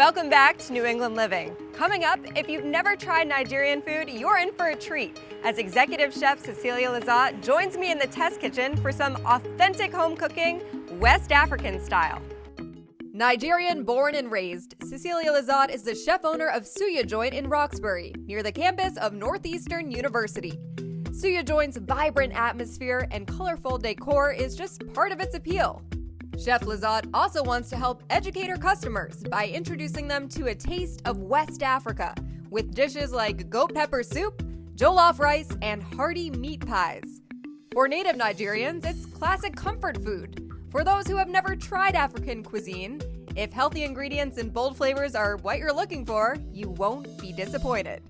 Welcome back to New England Living. Coming up, if you've never tried Nigerian food, you're in for a treat as Executive Chef Cecilia Lizotte joins me in the test kitchen for some authentic home cooking, West African style. Nigerian born and raised, Cecilia Lizotte is the chef owner of Suya Joint in Roxbury, near the campus of Northeastern University. Suya Joint's vibrant atmosphere and colorful decor is just part of its appeal. Chef Lizotte also wants to help educate her customers by introducing them to a taste of West Africa with dishes like goat pepper soup, jollof rice, and hearty meat pies. For native Nigerians, it's classic comfort food. For those who have never tried African cuisine, if healthy ingredients and bold flavors are what you're looking for, you won't be disappointed.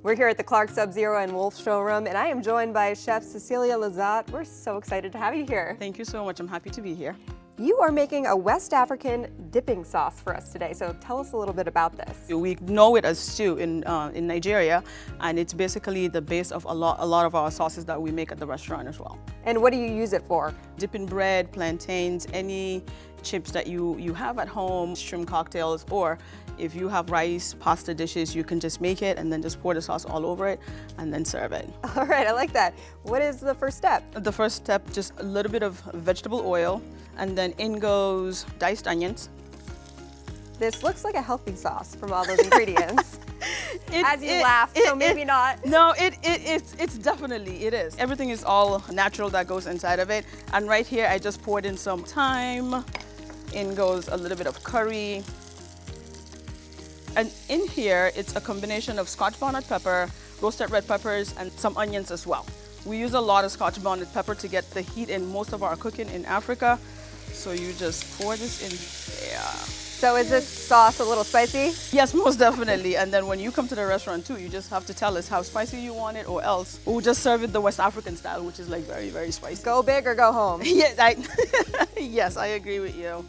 We're here at the Clark Sub-Zero and Wolf showroom, and I am joined by Chef Cecilia Lizotte. We're so excited to have you here. Thank you so much. I'm happy to be here. You are making a West African dipping sauce for us today, so tell us a little bit about this. We know it as stew in Nigeria, and it's basically the base of a lot of our sauces that we make at the restaurant as well. And what do you use it for? Dipping bread, plantains, any chips that you have at home, shrimp cocktails, or if you have rice, pasta dishes, you can just make it and then just pour the sauce all over it and then serve it. All right, I like that. What is the first step? The first step, just a little bit of vegetable oil, and then in goes diced onions. This looks like a healthy sauce from all those ingredients. As you laugh, so maybe not. No, it's definitely, it is. Everything is all natural that goes inside of it. And right here, I just poured in some thyme. In goes a little bit of curry. And in here, it's a combination of Scotch bonnet pepper, roasted red peppers, and some onions as well. We use a lot of Scotch bonnet pepper to get the heat in most of our cooking in Africa. So you just pour this in there. So is this sauce a little spicy? Yes, most definitely. And then when you come to the restaurant too, you just have to tell us how spicy you want it, or else we'll just serve it the West African style, which is like very, very spicy. Go big or go home. Yeah, yes, I agree with you.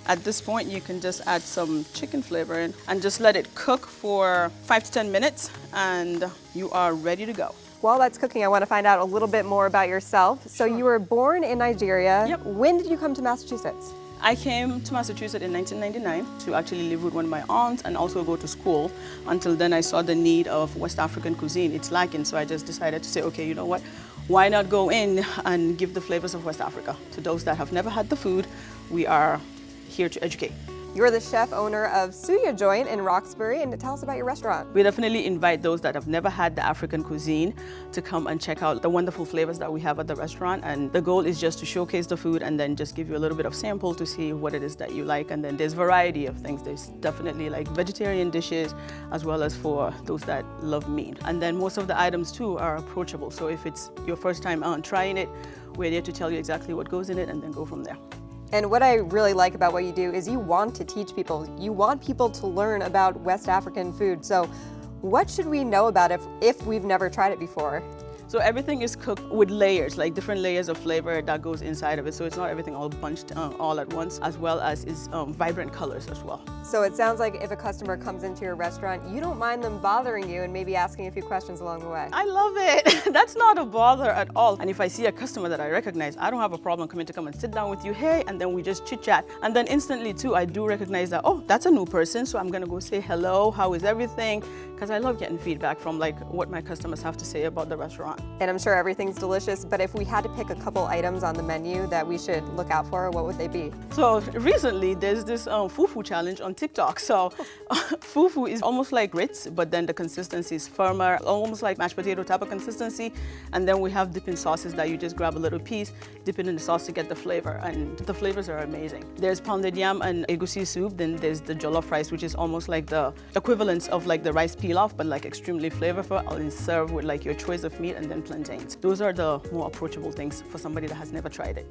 At this point, you can just add some chicken flavor in and just let it cook for 5 to 10 minutes, and you are ready to go. While that's cooking, I want to find out a little bit more about yourself. So you were born in Nigeria. Yep. When did you come to Massachusetts? I came to Massachusetts in 1999 to actually live with one of my aunts and also go to school. Until then, I saw the need of West African cuisine. It's lacking, so I just decided to say, okay, you know what? Why not go in and give the flavors of West Africa to those that have never had the food? We are here to educate. You're the chef owner of Suya Joint in Roxbury, and tell us about your restaurant. We definitely invite those that have never had the African cuisine to come and check out the wonderful flavors that we have at the restaurant. And the goal is just to showcase the food and then just give you a little bit of sample to see what it is that you like. And then there's variety of things. There's definitely like vegetarian dishes as well as for those that love meat. And then most of the items too are approachable. So if it's your first time trying it, we're there to tell you exactly what goes in it and then go from there. And what I really like about what you do is you want to teach people. You want people to learn about West African food. So what should we know about it if we've never tried it before? So everything is cooked with layers, like different layers of flavor that goes inside of it. So it's not everything all bunched all at once, as well as is vibrant colors as well. So it sounds like if a customer comes into your restaurant, you don't mind them bothering you and maybe asking a few questions along the way. I love it. That's not a bother at all. And if I see a customer that I recognize, I don't have a problem coming to come and sit down with you, hey, and then we just chit chat. And then instantly too, I do recognize that, oh, that's a new person. So I'm gonna go say hello, how is everything? Because I love getting feedback from like what my customers have to say about the restaurant. And I'm sure everything's delicious, but if we had to pick a couple items on the menu that we should look out for, what would they be? So recently there's this fufu challenge on TikTok. So fufu is almost like grits, but then the consistency is firmer, almost like mashed potato type of consistency. And then we have dipping sauces that you just grab a little piece, dip it in the sauce to get the flavor, and the flavors are amazing. There's pounded yam and egusi soup, then there's the jollof rice, which is almost like the equivalence of like the rice pilaf, but like extremely flavorful and served with like your choice of meat and then plantains. Those are the more approachable things for somebody that has never tried it.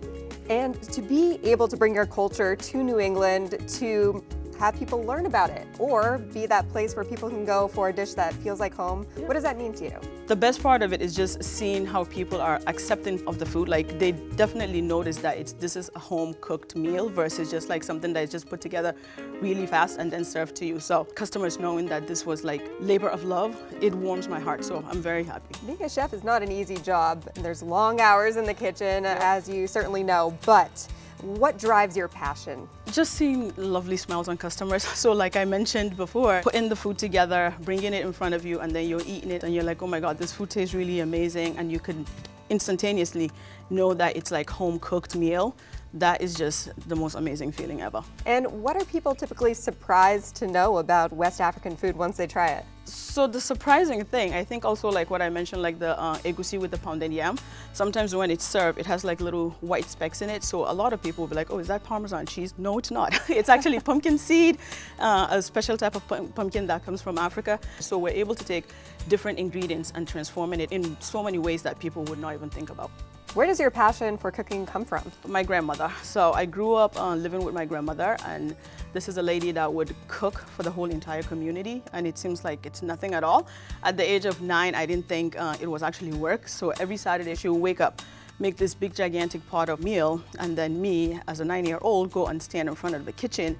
And to be able to bring your culture to New England, to have people learn about it, or be that place where people can go for a dish that feels like home, what does that mean to you? The best part of it is just seeing how people are accepting of the food. Like they definitely notice that this is a home cooked meal versus just like something that is just put together really fast and then served to you. So customers knowing that this was like labor of love, it warms my heart. So I'm very happy. Being a chef is not an easy job. There's long hours in the kitchen, as you certainly know, but What drives your passion? Just seeing lovely smiles on customers. So like I mentioned before, putting the food together, bringing it in front of you, and then you're eating it and you're like, oh my God, this food tastes really amazing. And you could instantaneously know that it's like home cooked meal. That is just the most amazing feeling ever. And what are people typically surprised to know about West African food once they try it? So the surprising thing, I think also like what I mentioned, like the egusi with the pounded yam, sometimes when it's served, it has like little white specks in it. So a lot of people will be like, oh, is that Parmesan cheese? No, it's not. It's actually pumpkin seed, a special type of pumpkin that comes from Africa. So we're able to take different ingredients and transforming it in so many ways that people would not even think about. Where does your passion for cooking come from? My grandmother. So I grew up living with my grandmother, and this is a lady that would cook for the whole entire community, and it seems like it's nothing at all. At the age of 9, I didn't think it was actually work. So every Saturday she would wake up, make this big gigantic pot of meal, and then me as a 9-year-old go and stand in front of the kitchen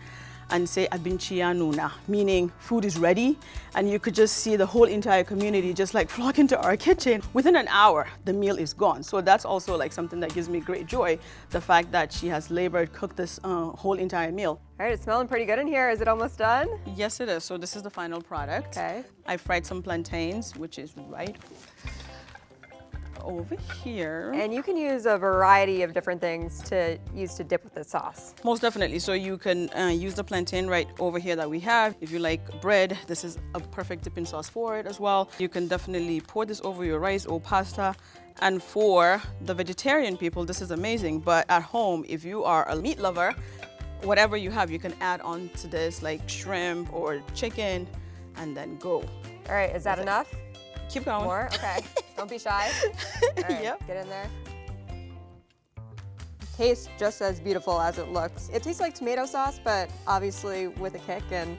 and say abinchi nuna, meaning food is ready, and you could just see the whole entire community just like flock into our kitchen. Within an hour, the meal is gone. So that's also like something that gives me great joy, the fact that she has labored, cooked this whole entire meal. All right, it's smelling pretty good in here. Is it almost done? Yes, it is. So this is the final product. Okay. I fried some plantains, which is right over here. And you can use a variety of different things to use to dip with the sauce. Most definitely. So you can use the plantain right over here that we have. If you like bread, this is a perfect dipping sauce for it as well. You can definitely pour this over your rice or pasta. And for the vegetarian people, this is amazing. But at home, if you are a meat lover, whatever you have, you can add on to this, like shrimp or chicken, and then go. All right, is that enough? Keep going. More? Okay. Don't be shy. All right, Yep. get in there. Tastes just as beautiful as it looks. It tastes like tomato sauce, but obviously with a kick and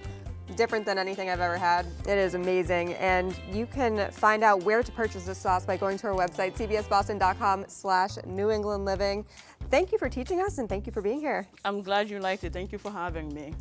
different than anything I've ever had. It is amazing, and you can find out where to purchase this sauce by going to our website, cbsboston.com/New England Living. Thank you for teaching us, and thank you for being here. I'm glad you liked it. Thank you for having me.